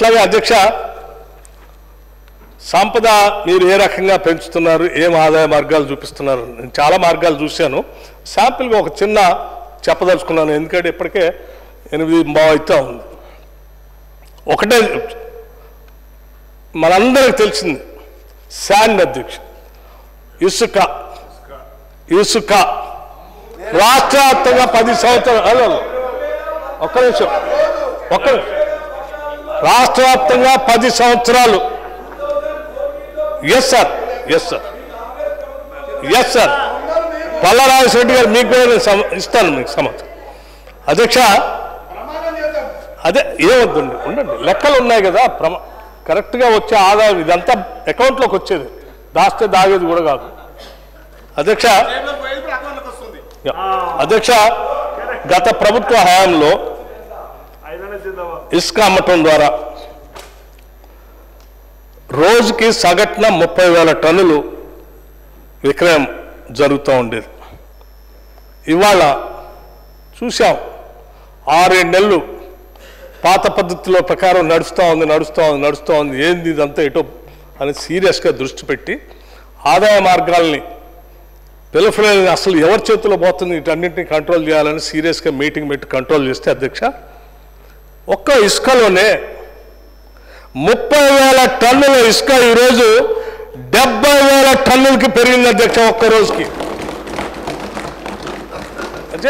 అట్లాగే అధ్యక్ష సంపద మీరు ఏ రకంగా పెంచుతున్నారు, ఏం ఆదాయ మార్గాలు చూపిస్తున్నారు? నేను చాలా మార్గాలు చూశాను. శాంపిల్గా ఒక చిన్న చెప్పదలుచుకున్నాను, ఎందుకంటే ఇప్పటికే 8:15 అవుతా ఉంది. ఒకటే మనందరికి తెలిసింది, శాండ్ అధ్యక్ష, ఇసుక రాష్ట్ర వ్యాప్తంగా 10 సంవత్సరాలు ఒక్క నిమిషం రాష్ట్ర వ్యాప్తంగా 10 సంవత్సరాలు. ఎస్ సార్ పల్లరాజశెట్టి గారు మీకు కూడా నేను ఇస్తాను, మీకు సమాచారం. అధ్యక్ష అదే ఏమొద్దండి, ఉండండి, లెక్కలు ఉన్నాయి కదా, కరెక్ట్గా వచ్చే ఆదాయం ఇదంతా అకౌంట్లోకి వచ్చేది, దాస్తే దాగేది కూడా కాదు. అధ్యక్ష గత ప్రభుత్వ హయాంలో ఇసుక అమ్మటం ద్వారా రోజుకి సగటున 30,000 టన్నులు విక్రయం జరుగుతూ ఉండేది. ఇవాళ చూసాం 6-7 నెలలు పాత పద్ధతిలో ప్రకారం నడుస్తూ ఉంది. ఏంది ఇదంతా ఎటో అని సీరియస్గా దృష్టి పెట్టి ఆదాయ మార్గాల్ని పిలఫ్రైల్ని అసలు ఎవరి చేతిలో పోతుంది వీటన్నింటినీ కంట్రోల్ చేయాలని సీరియస్గా మీటింగ్ పెట్టి కంట్రోల్ చేస్తే అధ్యక్ష ఒక్క ఇసుకలోనే 30,000 టన్నుల ఇసుక ఈరోజు 70,000 టన్నులకి పెరిగింది అధ్యక్ష ఒక్క రోజుకి. అంటే